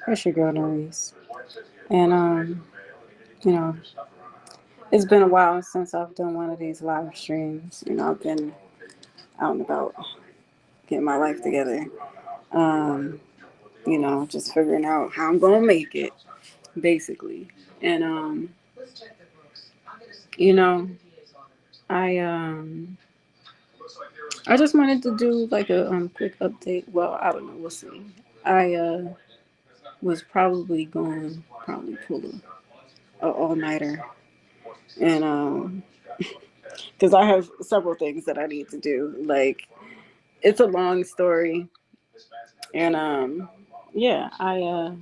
It's your girl Naris. And you know, it's been a while since I've done one of these live streams. I've been out and about getting my life together. Um, just figuring out how I'm gonna make it, basically. And you know, I I just wanted to do like a quick update. Well, I don't know, we'll see. I was probably going probably pull a all nighter and because I have several things that I need to do. Like it's a long story, and yeah, I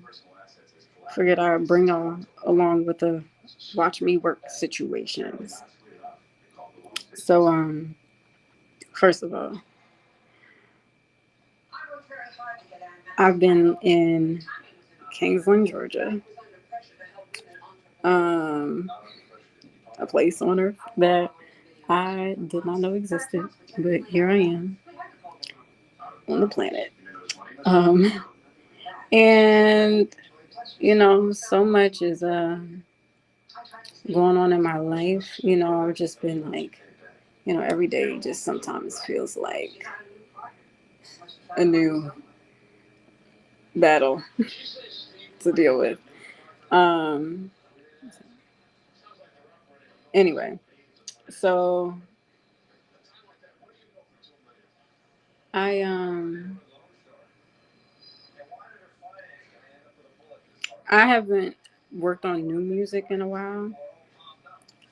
figured I'd bring along with the watch me work situations. So first of all, I've been in Kingsland, Georgia, um, a place on earth that I did not know existed, but here I am on the planet. Um, and so much is going on in my life. I've just been like, every day just sometimes feels like a new battle to deal with. Um, anyway, so I I haven't worked on new music in a while.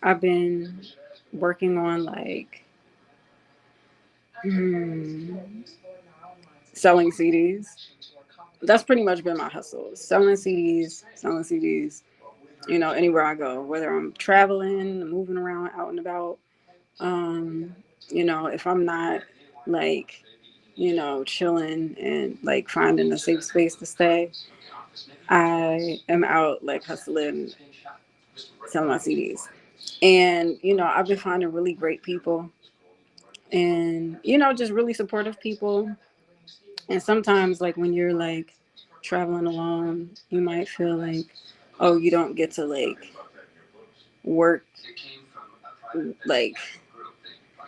I've been working on like selling CDs. That's pretty much been my hustle. Selling CDs, anywhere I go, whether I'm traveling, moving around, out and about. Um, if I'm not like, chilling and like finding a safe space to stay, I am out like hustling, selling my CDs. And, I've been finding really great people and, just really supportive people. And sometimes, like, when you're like traveling alone, you might feel like, oh, you don't get to like work, like,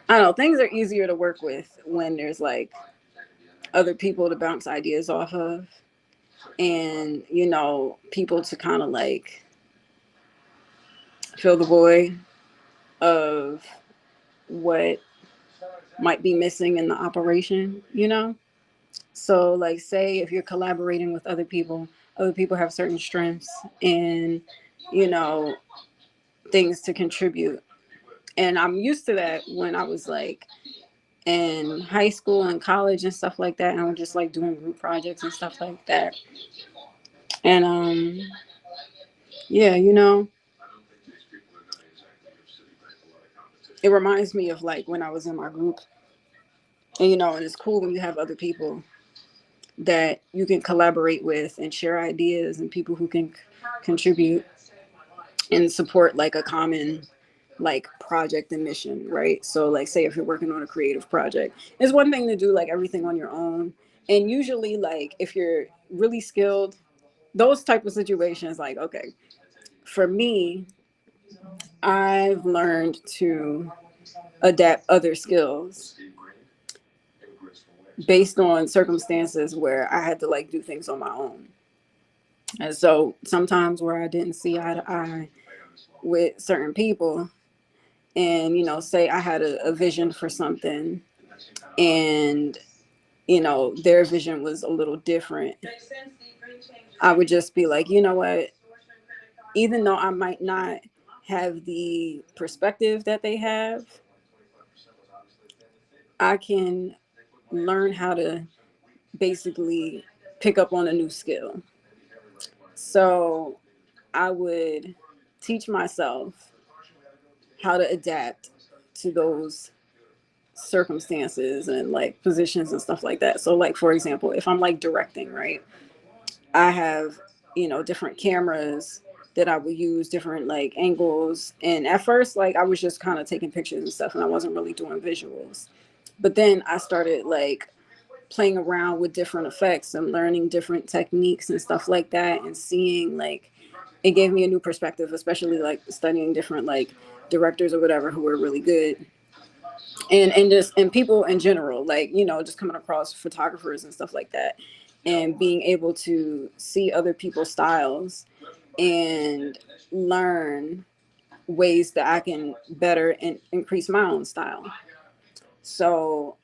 I don't know, things are easier to work with when there's like other people to bounce ideas off of and, people to kind of like fill the void of what might be missing in the operation. So, like, say if you're collaborating with other people have certain strengths and, you know, things to contribute. And I'm used to that when I was like in high school and college and stuff like that. And I was just like doing group projects and stuff like that. And yeah, it reminds me of like when I was in my group. And and it's cool when you have other people that you can collaborate with and share ideas and people who can contribute and support like a common like project and mission, right? So like say if you're working on a creative project, it's one thing to do like everything on your own. And usually like if you're really skilled, those type of situations, like okay, for me, I've learned to adapt other skills based on circumstances where I had to like do things on my own. And so sometimes where I didn't see eye to eye with certain people, and say I had a vision for something, and their vision was a little different, I would just be like, you know what, even though I might not have the perspective that they have, I can learn how to basically pick up on a new skill. So I would teach myself how to adapt to those circumstances and like positions and stuff like that. So like for example, if I'm like directing, right? I have, different cameras that I would use, different like angles. And at first, like I was just kind of taking pictures and stuff and I wasn't really doing visuals. But then I started like playing around with different effects and learning different techniques and stuff like that, and seeing like it gave me a new perspective, especially like studying different like directors or whatever who were really good, and just and people in general, like just coming across photographers and stuff like that, and being able to see other people's styles and learn ways that I can better and increase my own style. So,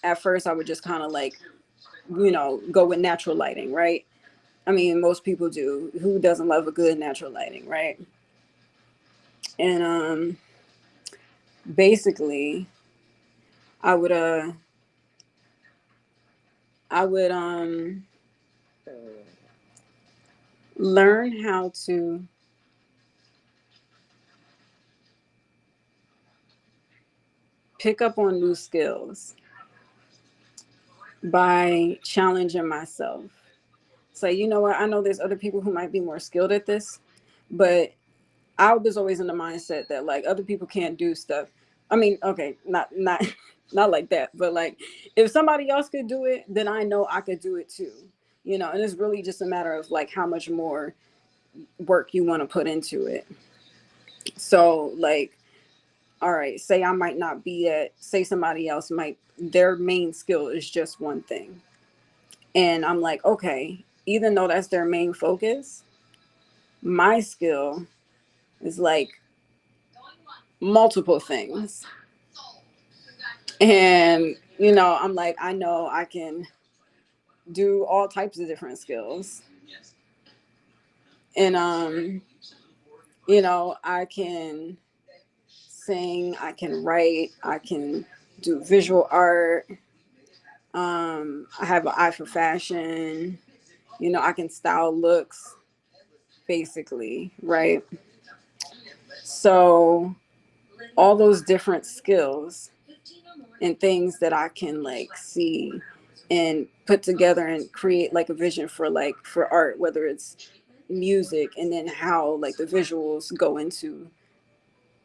at first I would just kind of like, go with natural lighting, right? I mean, most people do. Who doesn't love a good natural lighting, right? And basically, I would I would learn how to pick up on new skills by challenging myself. So, you know what? I know there's other people who might be more skilled at this, but I was always in the mindset that like other people can't do stuff. I mean, okay, not not like that, but like if somebody else could do it, then I know I could do it too. And it's really just a matter of like how much more work you want to put into it. So like, all right, say I might not be at, say somebody else might, their main skill is just one thing. And I'm like, okay, even though that's their main focus, my skill is like multiple things. And, I'm like, I know I can do all types of different skills. And, I can sing, I can write, I can do visual art. I have an eye for fashion. I can style looks, basically, right? So, all those different skills and things that I can like see and put together and create like a vision for like for art, whether it's music and then how like the visuals go into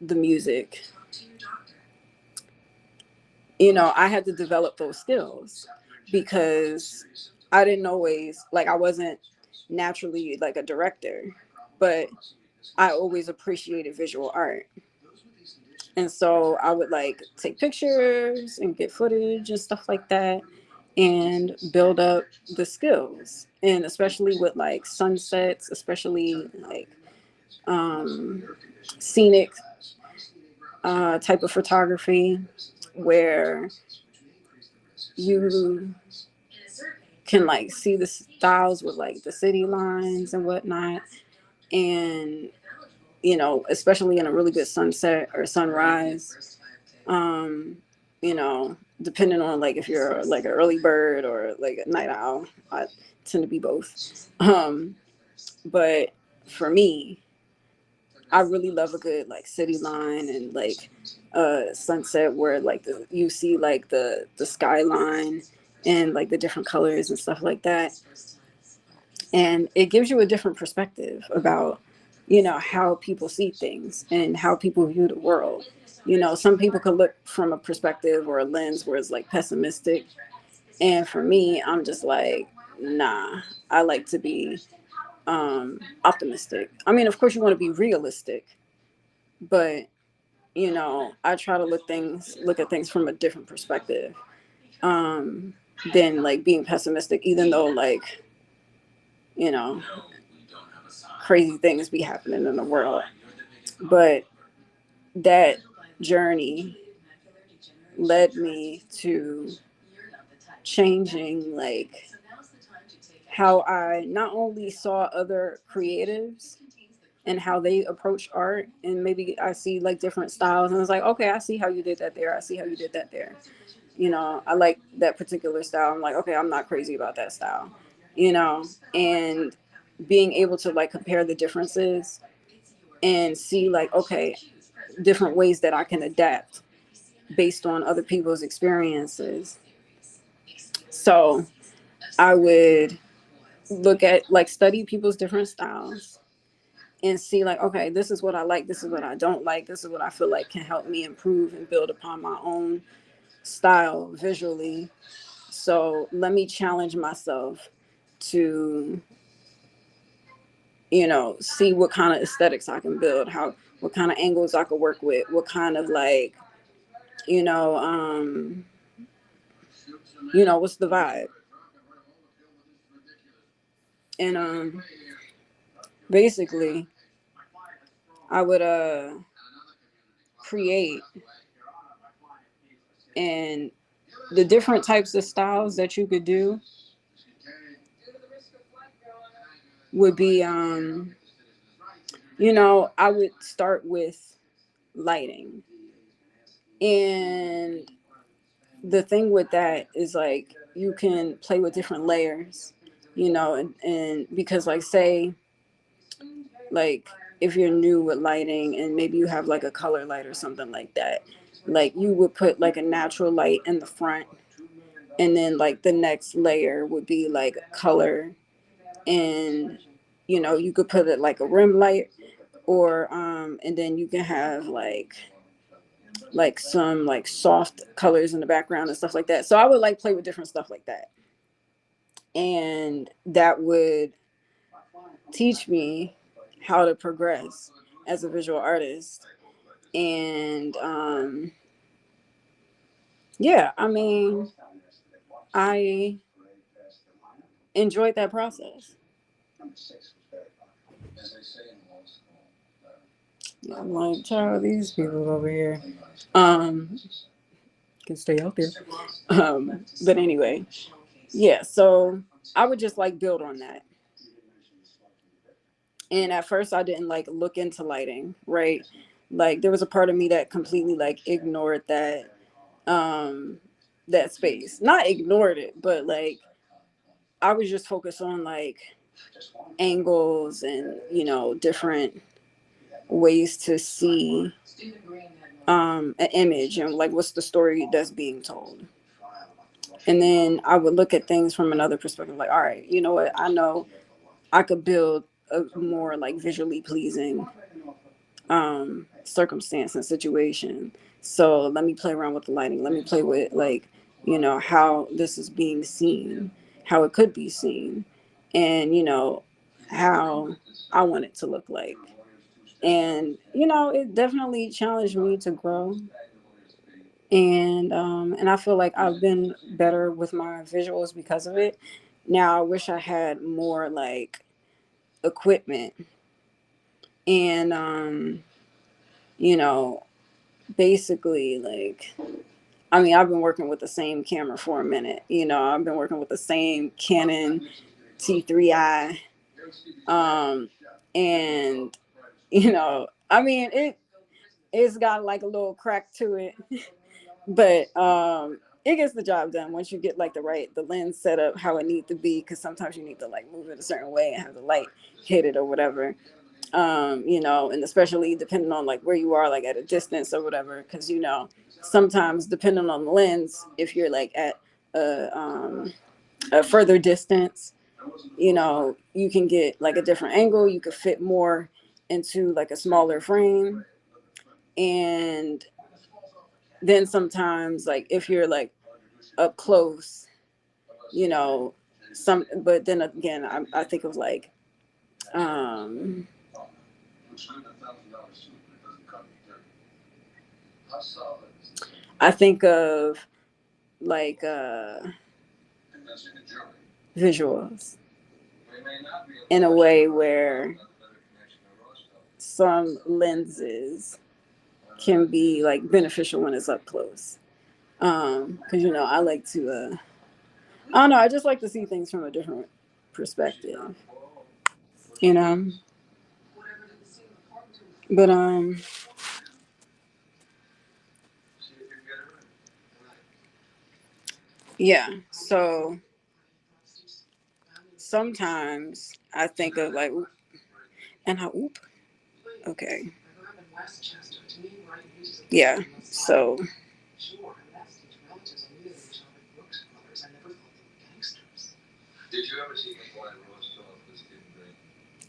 the music. I had to develop those skills because I didn't always like I wasn't naturally like a director, but I always appreciated visual art. And so I would like take pictures and get footage and stuff like that and build up the skills. And especially with like sunsets, especially like um, scenic type of photography where you can like see the styles with like the city lines and whatnot. And, especially in a really good sunset or sunrise, um, depending on like if you're like an early bird or like a night owl. I tend to be both. But for me, I really love a good like city line and like sunset where like you see like the skyline and like the different colors and stuff like that. And it gives you a different perspective about how people see things and how people view the world. Some people could look from a perspective or a lens where it's like pessimistic, and for me I'm just like, nah, I like to be optimistic. I mean, of course you want to be realistic, but I try to look at things from a different perspective um than like being pessimistic, even though like you know crazy things be happening in the world. But that journey led me to changing like how I not only saw other creatives and how they approach art, and maybe I see like different styles and it's like, okay, I see how you did that there, I see how you did that there. I like that particular style. I'm like, okay, I'm not crazy about that style. And being able to like compare the differences and see like, okay, different ways that I can adapt based on other people's experiences. So I would look at like study people's different styles and see like, okay, this is what I like, this is what I don't like, this is what I feel like can help me improve and build upon my own style visually, So let me challenge myself to, you know, see what kind of aesthetics I can build, how, what kind of angles I could work with, what kind of like, you know, what's the vibe? And basically I would create, and the different types of styles that you could do would be I would start with lighting. And the thing with that is like you can play with different layers, and because like say like if you're new with lighting and maybe you have like a color light or something like that, like you would put like a natural light in the front, and then like the next layer would be like color, and you could put it like a rim light, or and then you can have like some like soft colors in the background and stuff like that. So I would like play with different stuff like that, and that would teach me how to progress as a visual artist. And yeah, I mean, I enjoyed that process. Yeah, I'm like, child, these people over here can stay out there. But anyway, yeah, so I would just like build on that. And at first I didn't like look into lighting, right? Like there was a part of me that completely like ignored um that space. Not ignored it, but like I was just focused on like angles and different ways to see an image and like what's the story that's being told. And then I would look at things from another perspective, like, all right, you know what, I know I could build a more like visually pleasing circumstance and situation. So let me play around with the lighting. Let me play with like, how this is being seen, how it could be seen, and how I want it to look like. And it definitely challenged me to grow. And I feel like I've been better with my visuals because of it. Now I wish I had more like equipment and you know basically like, I mean, I've been working with the same camera for a minute. I've been working with the same Canon T3i, and I mean it's got like a little crack to it, but it gets the job done once you get like the lens set up how it needs to be, because sometimes you need to like move it a certain way and have the light hit it or whatever. And especially depending on like where you are, like at a distance or whatever, because sometimes depending on the lens, if you're like at a further distance, you can get like a different angle, you could fit more into like a smaller frame. And then sometimes like if you're like up close, but then again I think of like um I think of like visuals in a way where some lenses can be like beneficial when it's up close. Because I like to I don't know, I just like to see things from a different perspective, you know. But yeah, so sometimes I think of like, and I oop, okay, yeah, so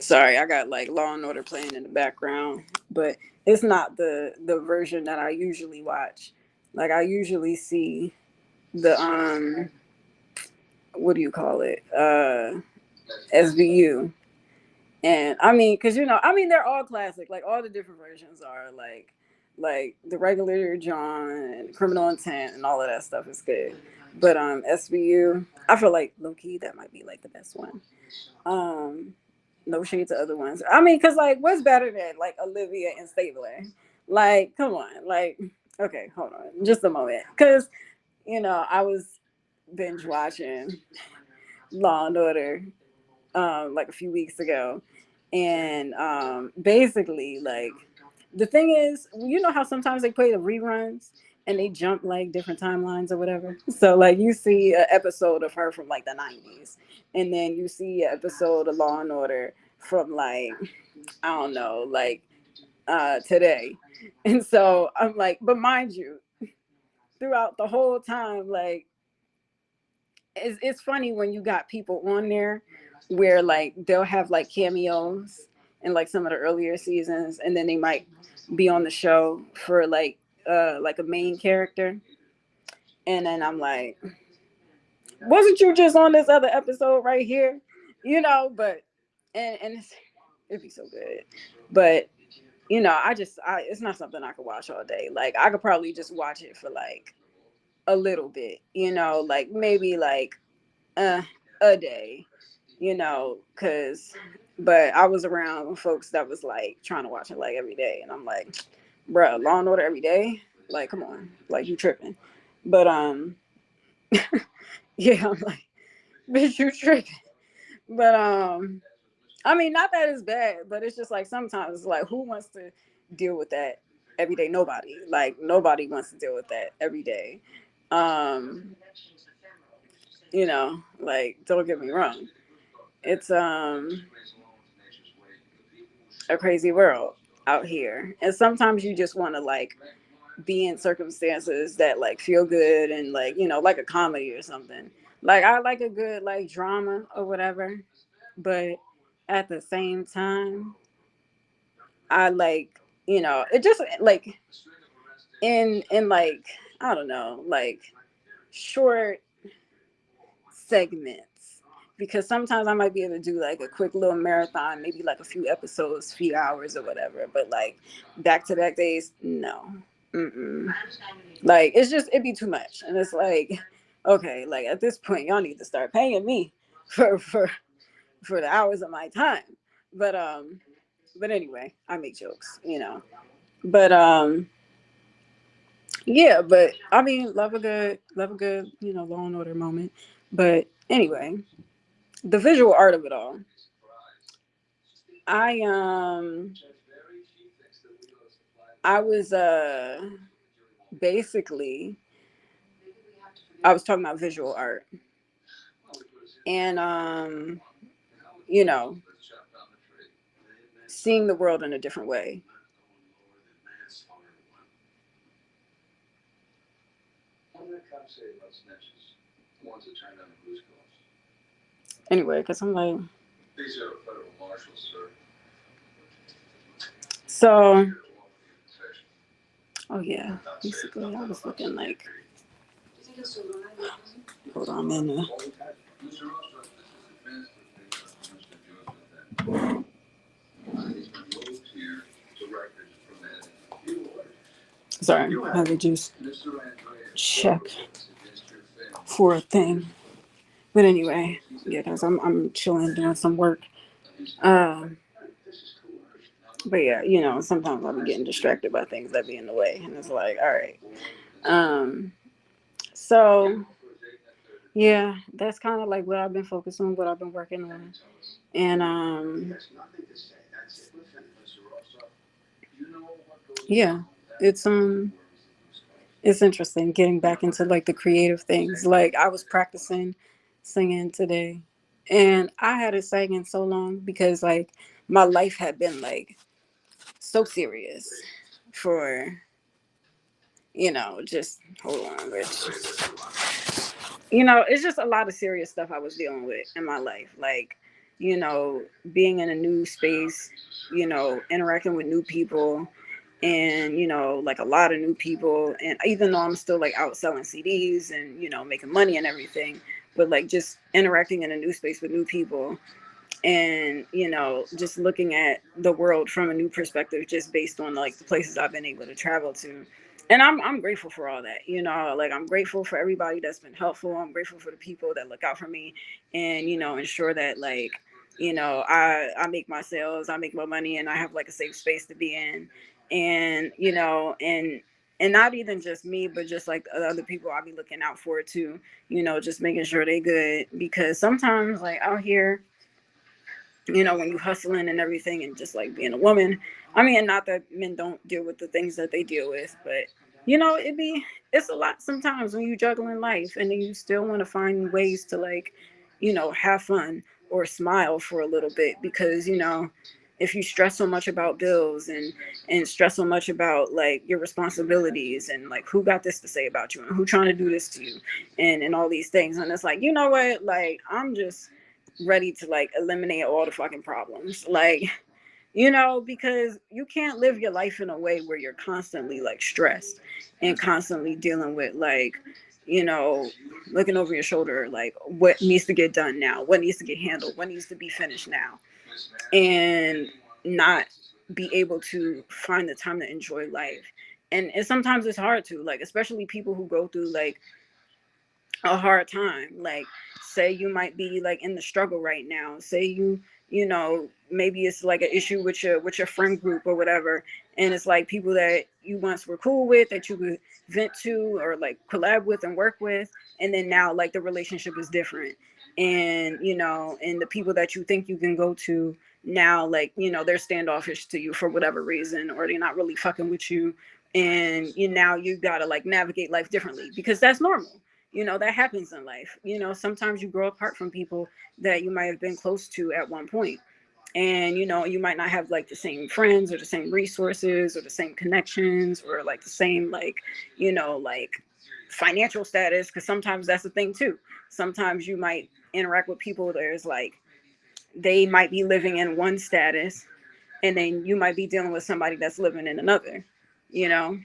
sorry, I got like Law and Order playing in the background, but it's not the version that I usually watch. Like I usually see the what do you call it? SVU. And I mean, because I mean, they're all classic. Like all the different versions are like the regular John and Criminal Intent and all of that stuff is good. But SVU, I feel like low key that might be like the best one. Um, no shade to other ones. I mean, because like what's better than like Olivia and Stabler? Like, come on, like okay, hold on, just a moment, because I was binge watching Law and Order like a few weeks ago, and basically like the thing is, how sometimes they play the reruns and they jump like different timelines or whatever. So like you see an episode of her from like the 90s, and then you see an episode of Law and Order from like I don't know, like today. And so I'm like, but mind you, throughout the whole time, like it's funny when you got people on there where like they'll have like cameos in like some of the earlier seasons, and then they might be on the show for like a main character, and then I'm like, wasn't you just on this other episode right here? But it'd be so good. But it's not something I could watch all day. Like I could probably just watch it for like a little bit, like maybe like uh, a day, because, but I was around folks that was like trying to watch it like every day, and I'm like, bro, Law and Order every day, like, come on, like you tripping, but yeah, I'm like, bitch, you tripping, but I mean, not that it's bad, but it's just like sometimes it's like, who wants to deal with that every day? Nobody, like nobody wants to deal with that every day, um, like don't get me wrong, it's a crazy world out here. And sometimes you just want to like be in circumstances that like feel good and like, like a comedy or something. Like I like a good like drama or whatever, but at the same time, I like, it just like in like I don't know, like short segments, because sometimes I might be able to do like a quick little marathon, maybe like a few episodes, few hours or whatever. But like back to back days, no. Mm-mm. Like it's just it'd be too much, and it's like, okay, like at this point, y'all need to start paying me for the hours of my time. But but anyway, I make jokes. But yeah, but I mean, love a good, Law and Order moment. But anyway, the visual art of it all. I I was basically I was talking about visual art, and you know seeing the world in a different way. Anyway, because I'm like, so oh yeah, basically I was looking like, hold on a minute. Sorry, I had to just check for a thing. But anyway, yeah, because I'm chilling doing some work. Um, but yeah, sometimes I'll be getting distracted by things that be in the way, and it's like, all right. Um, so yeah, that's kind of like what I've been focused on, what I've been working on, and yeah, it's it's interesting getting back into like the creative things. Like I was practicing singing today, and I hadn't sang in so long because like my life had been like so serious for just hold on, Rich. It's just a lot of serious stuff I was dealing with in my life, like you know being in a new space, interacting with new people, and like a lot of new people. And even though I'm still like out selling CDs and making money and everything, but like just interacting in a new space with new people, and just looking at the world from a new perspective, just based on like the places I've been able to travel to. And I'm grateful for all that. Like, I'm grateful for everybody that's been helpful. I'm grateful for the people that look out for me, and ensure that, like, I make my sales, I make my money, and I have like a safe space to be in. And and not even just me, but just like the other people I'll be looking out for too. Just making sure they good, because sometimes, like, out here, when you hustling and everything, and just like being a woman. I mean, not that men don't deal with the things that they deal with, but it's a lot sometimes when you juggling life, and then you still want to find ways to, like, have fun or smile for a little bit, because if you stress so much about bills, and stress so much about like your responsibilities, and like who got this to say about you, and who trying to do this to you, and all these things, and it's like, what, like, I'm just ready to like eliminate all the fucking problems, like, because you can't live your life in a way where you're constantly like stressed, and constantly dealing with, like, you know looking over your shoulder, like, what needs to get done now, what needs to get handled, what needs to be finished now, and not be able to find the time to enjoy life. And sometimes it's hard to, like, especially people who go through like a hard time, like, say you might be like in the struggle right now, say maybe it's like an issue with your friend group or whatever, and it's like people that you once were cool with, that you could vent to or like collab with and work with, and then now like the relationship is different, and the people that you think you can go to now, like, they're standoffish to you for whatever reason, or they're not really fucking with you, and now you gotta like navigate life differently, because that's normal. That happens in life. Sometimes you grow apart from people that you might have been close to at one point, and you might not have like the same friends or the same resources or the same connections, or like the same, like, like financial status, because sometimes that's the thing too. Sometimes you might interact with people, there's like, they might be living in one status, and then you might be dealing with somebody that's living in another, you know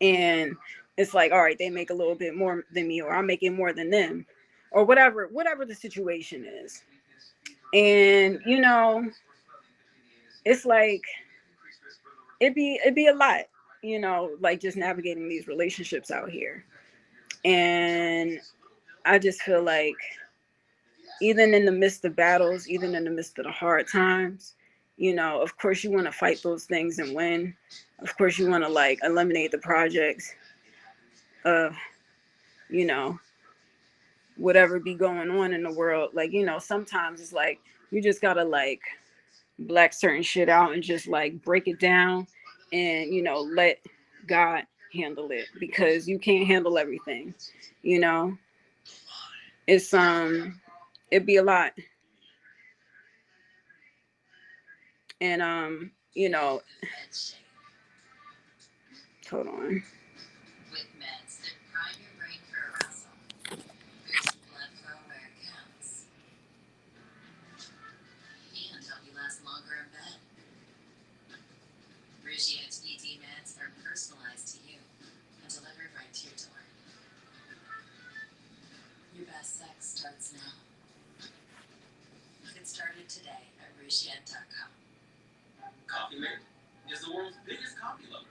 and it's like, all right, they make a little bit more than me, or I'm making more than them, or whatever the situation is. And it's like, it'd be a lot, like, just navigating these relationships out here. And I just feel like, even in the midst of battles, even in the midst of the hard times, of course you want to fight those things and win. Of course you want to like eliminate the projects of, you know whatever be going on in the world. Like, sometimes it's like, you just gotta like black certain shit out, and just like break it down, and let God handle it, because you can't handle everything. you know it's it'd be a lot. And hold on. With meds that prime your brain for arousal, boost blood flow where it counts, and help you last longer in bed. Rishian's ED meds are personalized to you and delivered right to your door. Your best sex starts now. Get started today at Rishian.com. Coffee Mate is the world's biggest coffee lover.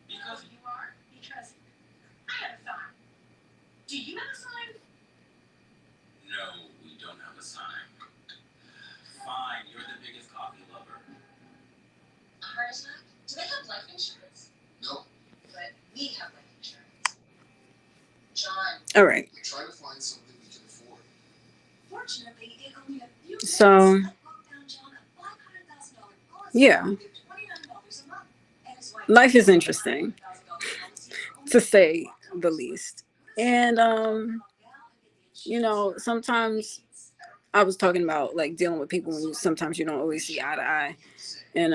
Because you are? Because I have a sign. Do you have a sign? No, we don't have a sign. Fine, you're the biggest coffee lover. A heart attack? Do they have life insurance? No. But we have life insurance. John. All right. Try to find something we can afford. Fortunately, it only a few minutes. So, yeah. Life is interesting, to say the least. And sometimes I was talking about like dealing with people when sometimes you don't always see eye to eye, and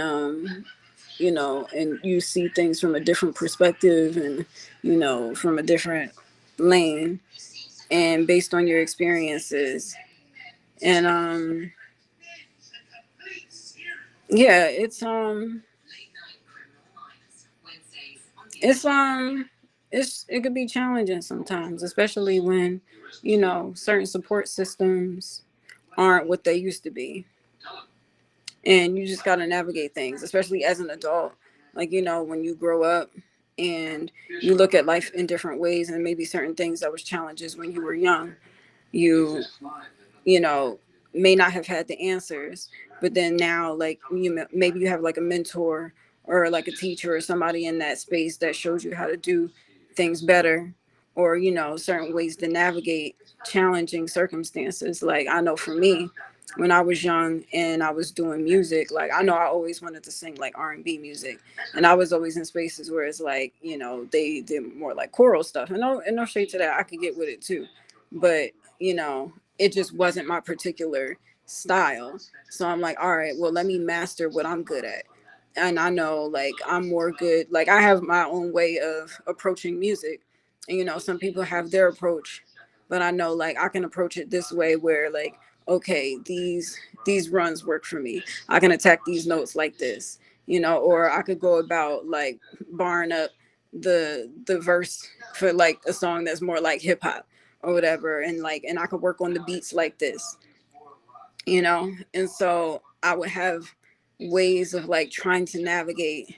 and you see things from a different perspective, and from a different lane, and based on your experiences. And yeah, it's it could be challenging sometimes, especially when, certain support systems aren't what they used to be. And you just got to navigate things, especially as an adult. Like, when you grow up and you look at life in different ways, and maybe certain things that was challenges when you were young, you you know may not have had the answers, but then now, like, maybe you have like a mentor or like a teacher or somebody in that space that shows you how to do things better, or certain ways to navigate challenging circumstances. Like, I know for me, when I was young and I was doing music, like, I know I always wanted to sing like R&B music, and I was always in spaces where it's like, they did more like choral stuff, and no shade to that, I could get with it too, but it just wasn't my particular style. So I'm like, all right, well, let me master what I'm good at. And I know, like, I'm more good, like, I have my own way of approaching music. And some people have their approach, but I know, like, I can approach it this way where, like, okay, these runs work for me. I can attack these notes like this, or I could go about like barring up the verse for like a song that's more like hip hop or whatever, and like, and I could work on the beats like this, and so I would have ways of like trying to navigate,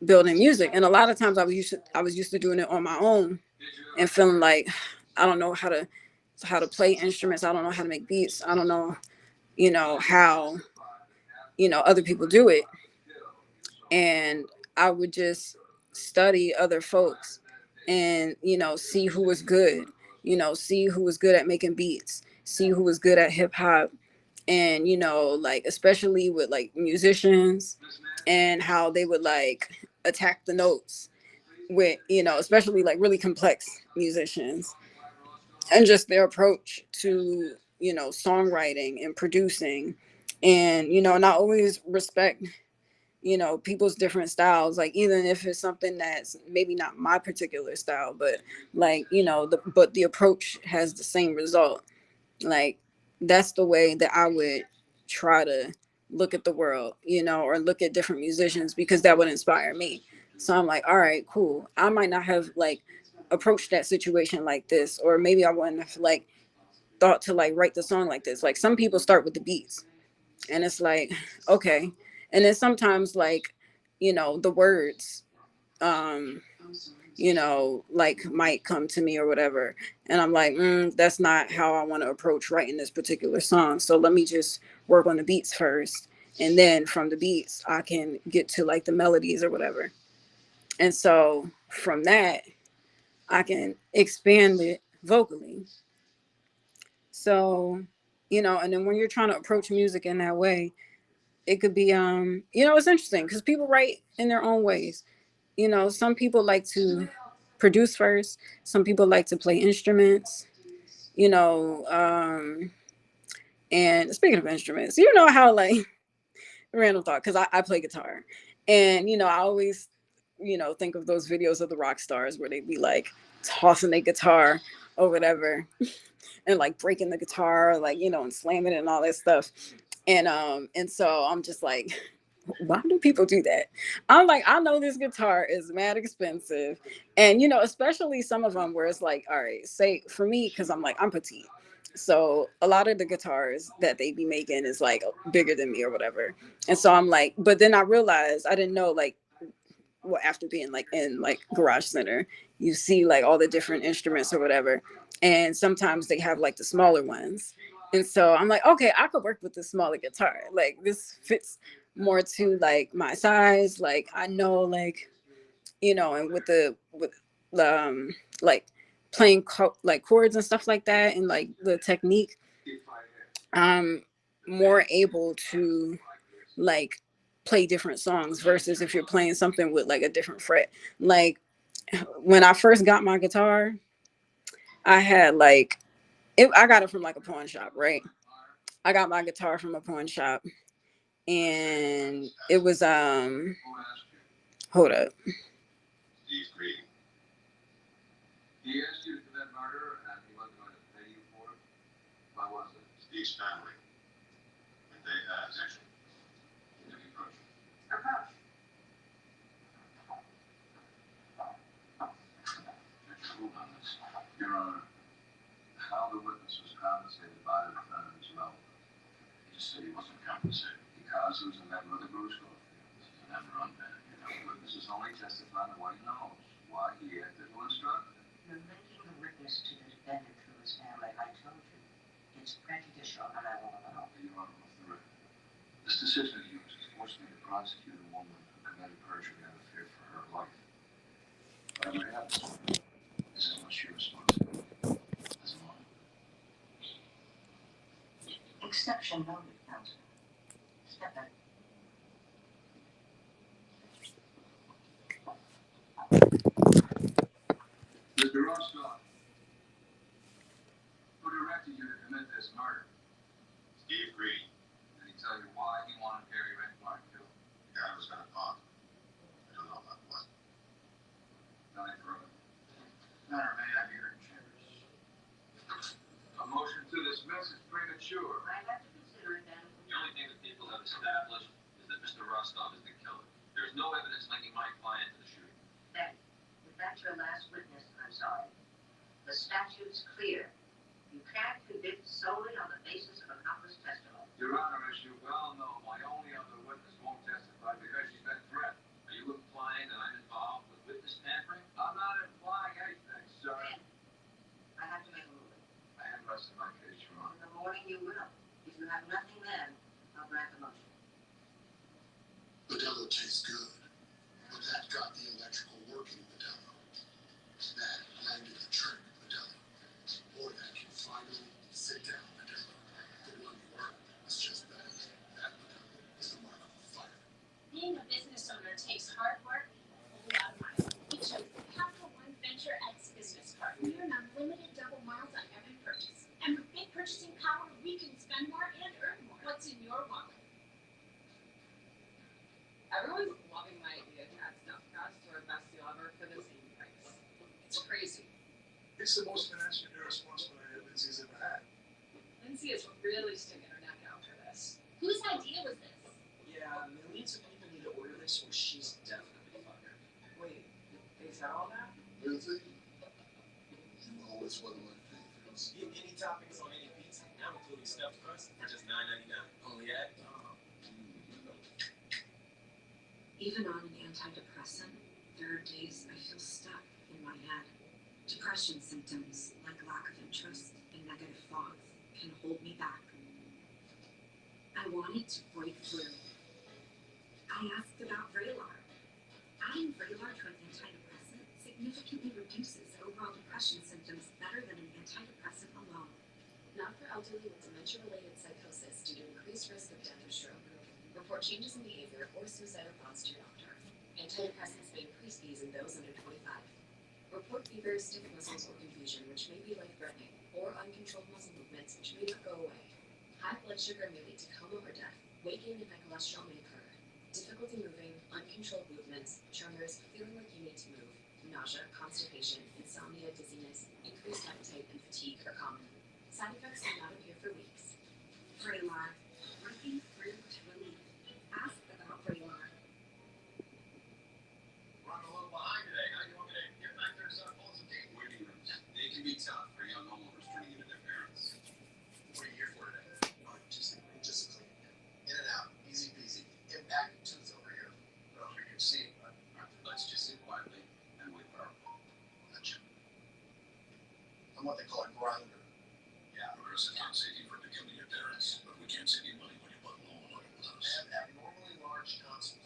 building music. And a lot of times I was used to doing it on my own and feeling like I don't know how to play instruments, I don't know how to make beats, I don't know, how other people do it. And I would just study other folks and see who was good, see who was good at making beats, see who was good at hip hop, and like, especially with like musicians and how they would like attack the notes with, especially like really complex musicians, and just their approach to songwriting and producing. And and I always respect people's different styles, like, even if it's something that's maybe not my particular style, but like, but the approach has the same result. Like, that's the way that I would try to look at the world, or look at different musicians, because that would inspire me. So I'm like, all right, cool, I might not have like approached that situation like this, or maybe I wouldn't have like thought to like write the song like this. Like, some people start with the beats, and it's like, okay. And then sometimes, like, the words, um like, might come to me or whatever, and I'm like, that's not how I want to approach writing this particular song, so let me just work on the beats first, and then from the beats I can get to like the melodies or whatever. And so from that, I can expand it vocally. So, and then when you're trying to approach music in that way, it could be, it's interesting because people write in their own ways. Some people like to produce first, some people like to play instruments, you know and speaking of instruments, how, like, random thought, because I play guitar, and I always think of those videos of the rock stars where they'd be like tossing their guitar or whatever, and like breaking the guitar, like, and slamming it and all that stuff. And so I'm just like, why do people do that? I'm like, I know this guitar is mad expensive. And, especially some of them where it's like, all right, say for me, because I'm like, I'm petite. So a lot of the guitars that they be making is like bigger than me or whatever. And so I'm like, but then I realized I didn't know, like, well, after being like in like Garage Center, you see like all the different instruments or whatever, and sometimes they have like the smaller ones. And so I'm like, okay, I could work with the smaller guitar, like this fits more to like my size, like I know, like, and with like playing like chords and stuff like that, and like the technique, I'm more able to like play different songs versus if you're playing something with like a different fret. Like, when I first got my guitar, I had like I got it from like a pawn shop, right? I got my guitar from a pawn shop, and it was hold up. He asked you for that murder, and he wasn't going to pay you for it. Why was it? Steve's family. And they actually approach. was compensated by the defendant as well. He just said he wasn't compensated because he was a member of the Bruce School. This is an end-run man. You know, witnesses only testify to what he knows, why he acted to instruct. You're linking the witness to the defendant through his family. I told you. It's prejudicial, and I won't allow it. Your Honor, with the record. This decision of yours has forced me to prosecute a woman who committed perjury out of fear for her life. Whatever happens, this is much your responsibility as a lawyer. Exception noted, counsel. Step back. Mr. Rostoff, who directed you to commit this murder? Steve Green. Did he tell you why he wanted Gary Rankmark killed? The guy was going to pop. I don't know about what. Nothing further. Matter, may I hear in chambers? A motion to dismiss is premature. I have to consider it then. The only thing that people have established is that Mr. Rostov is the killer. There is no evidence linking my client to the shooting. Then, if that's your last witness, I'm sorry. The statute's clear. You can't convict solely on the basis of accomplice testimony. Your Honor, as you well know, my only other witness won't testify because she's been threatened. Are you implying that I'm involved with witness tampering? I'm not implying anything, sir. Then, I have to make a ruling. I have rested my case, Your Honor. In the morning you will. If you have nothing then, I'll grant the motion. Modelo tastes good, but that got the electrical working, Modelo. That landed the trick, Modelo. Or that can finally sit down, Modelo. The one you are is just that. That, Modelo, is the mark of a fighter. Being a business owner takes hard work and a lot of money. We chose the Capital One Venture X business card. We earn unlimited double miles on every purchase. And with big purchasing power, we can spend more and earn more. What's in your wallet? Everyone's loving my idea to add stuff fast or best deal ever for the same price. It's crazy. It's the most financially irresponsible idea Lindsay's ever had. Lindsay is really sticking her neck out for this. Whose idea was this? Yeah, millions of people need to order this, or she's definitely fired. Wait, they said all that? Lindsay, you always one of my favorites. Get any toppings on any pizza, now including stuffed crust, for just $9.99. Only at Even on an antidepressant, there are days I feel stuck in my head. Depression symptoms, like lack of interest and negative thoughts, can hold me back. I wanted to break through. I asked about Vraylar. Adding Vraylar to an antidepressant significantly reduces overall depression symptoms better than an antidepressant alone. Not for elderly with dementia-related psychosis due to increased risk of death or stroke. Report changes in behavior or suicidal thoughts to your doctor. Antidepressants may increase these in those under 25. Report fever, stiff muscles, or confusion, which may be life-threatening, or uncontrolled muscle movements, which may not go away. High blood sugar may lead to coma or death. Weight gain and high cholesterol may occur. Difficulty moving, uncontrolled movements, tremors, feeling like you need to move, nausea, constipation, insomnia, dizziness, increased appetite, and fatigue are common. Side effects may not appear for weeks. Vraylar, breaking through to relief. Ask about Vraylar. Running a little behind today. How do you want me to get back there and start pulling some teeth? Waiting rooms. They can be tough for young homeowners turning into their parents. What are you here for today? Just clean. In and out. Easy peasy. Get back to tooth over here. I don't know if you can see it, but Let's just sit quietly and wait for our call. gotcha. I'm what they call a grinder. Yeah, progressive fund safety for becoming your parents, but we can't save you money when you put loan on it with us. I have abnormally large tonsils.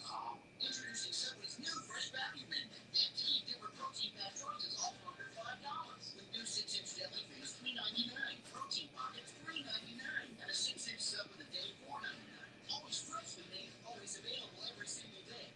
Introducing Subway's new fresh value menu. 15 different protein-packed choices, all for under $5. With new 6-inch deli fingers, $3.99. Protein pockets, $3.99. And a 6-inch sub of the day, $4.99. Always freshly made, always available every single day.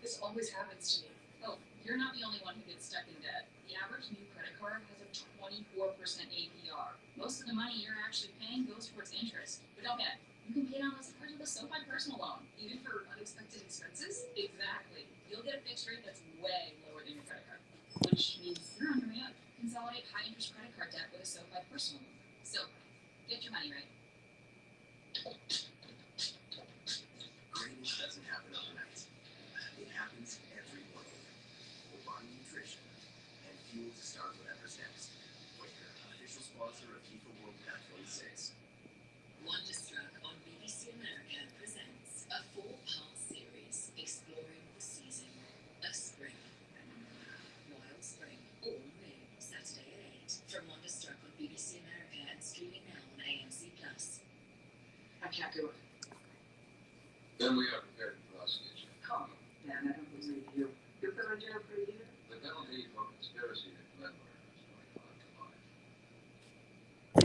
This always happens to me. Oh, you're not the only one who gets stuck in debt. The average new credit card has a 24% APR. Most of the money you're actually paying goes towards interest. But don't get it. You can pay down those cards with a SoFi personal loan, even for unexpected expenses. Exactly. You'll get a fixed rate that's way lower than your credit card, which means you're on your way up. Consolidate high-interest credit card debt with a SoFi personal loan. SoFi. Get your money right. Greatness doesn't happen overnight. It happens every morning. We'll buy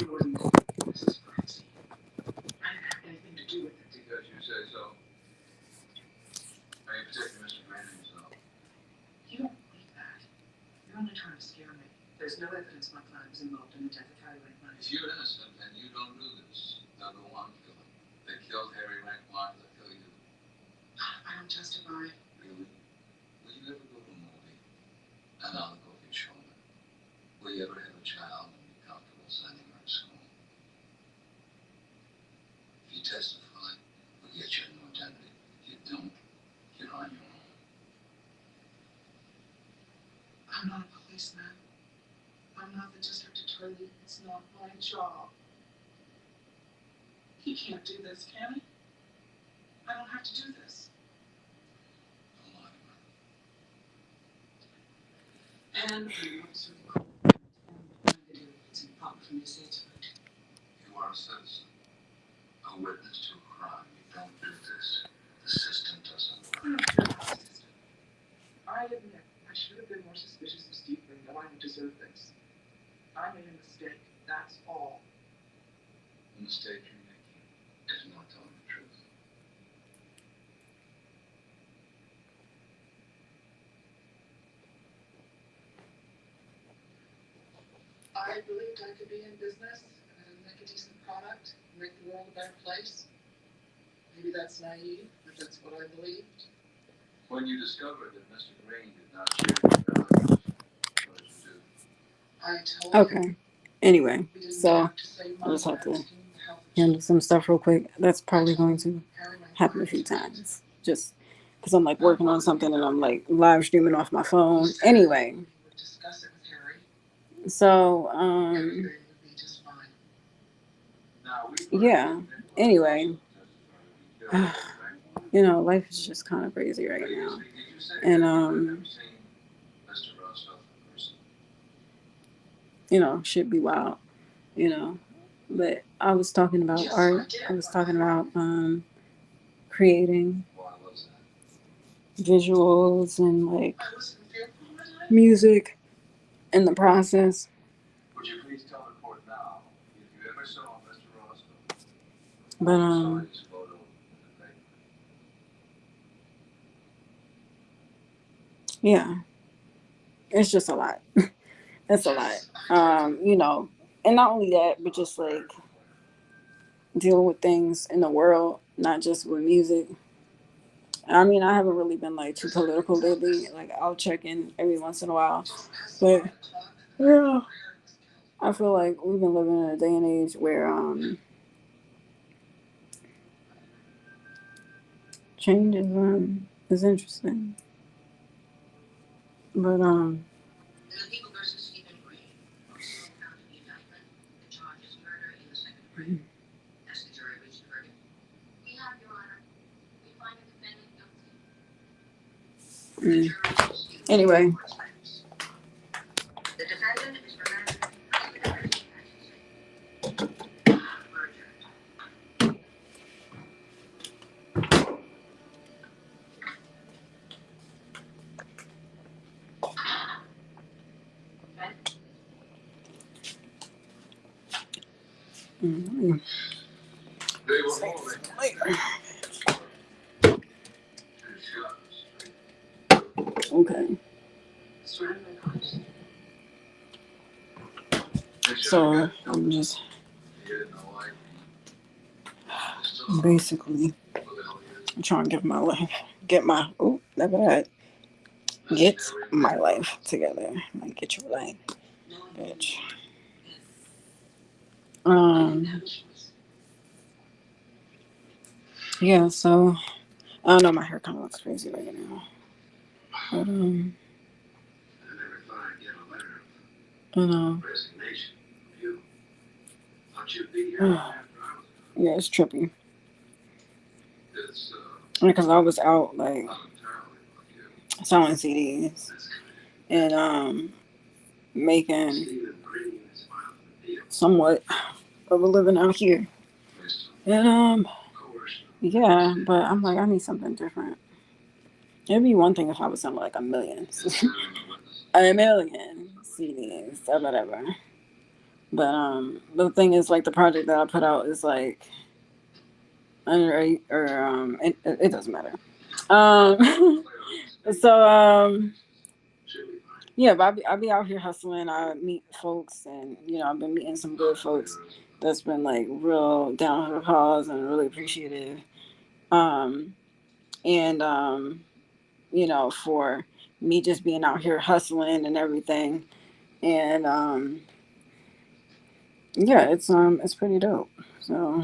This is crazy. I didn't have anything to do with it. Because you say so. Are you protecting Mr. Grant and yourself? You don't believe that. You're only trying to scare me. There's no evidence my client was involved in the death of Harry Wakeman. If you're innocent and you don't do this, they'll go on killing. They killed Harry Rankline, they'll kill you. I don't justify. Really? Will you ever go to a movie and on the over your shoulder? Will you ever have a child and be comfortable sending her to school? If you testify, we'll get you a new identity. If you don't, you're on your own. I'm not a policeman. I'm not the district attorney. It's not my job. He can't do this, can he? I don't have to do this. Don't lie to her. And I'm not so cold. It's improper for me to say it's right. You are a citizen, a witness to a crime. You don't do this. The system doesn't work. I don't care about the system. I admit I should have been more suspicious of Steve Green, that I would deserve this. I made a mistake. That's all. The mistake you're making is not telling the truth. I believed I could be in business and make a decent product, make the world a better place. Maybe that's naive, but that's what I believed. When you discovered that Mr. Green did not share your values, what did you do? I told Okay. him Anyway, we didn't so have to save I money. just have to asking health handle some stuff real quick. That's probably going to Harry went happen a quiet. few times. Just because I'm like working on something and I'm like live streaming off my phone. Anyway, He would discuss it with Harry. so Everything would be just fine. Now, we yeah. Anyway, you know, life is just kind of crazy right now, and Mr. Rostov in person. you know, shit be wild, you know. But I was talking about Yes, art. I did. I was talking about creating Why was that? visuals and like I wasn't fearful, was I? music in the process. Would you please tell the court now if you ever saw Mr. Rostov? But You saw his photo in the paper. yeah, it's just a lot. It's a lot. You know, and not only that, but just like dealing with things in the world, not just with music. I mean, I haven't really been like too political lately. Like I'll check in every once in a while, but yeah, I feel like we've been living in a day and age where change is interesting, but In the People versus Stephen Green, also found in the indictment, the charge is murder in the second degree. As the jury reached a verdict, We have, Your Honor. We find the defendant guilty. the mm. jury received Anyway, the court's findings. The defendant is remanded as the defendant murder. mm, They were holding later. two shots. Okay, Surrender my cause. They shot so him. I'm just He had no life. He's still alive. basically What the hell he is? trying to get my never that get my life together. Like get your life, bitch. I didn't have a choice. Yeah. So I don't know. My hair kind of looks crazy right now, but I never thought I'd get a letter you know, of resignation from you. Thought you'd be here after I was gone. yeah, it's trippy It's because I was out like not entirely like you. selling CDs That's and making Stephen Green is filed for appeal. somewhat of a living out here, Based and on coercion. yeah, but I'm like I need something different. It'd be one thing if I was selling like a million Considering the witnesses. a million CDs or whatever, the thing is, like, the project that I put out is like under or it doesn't matter. So yeah, but I be out here hustling. I meet folks, and I've been meeting some good folks that's been like real down to the cause and really appreciative. Um, and for me just being out here hustling and everything, and yeah, it's pretty dope. So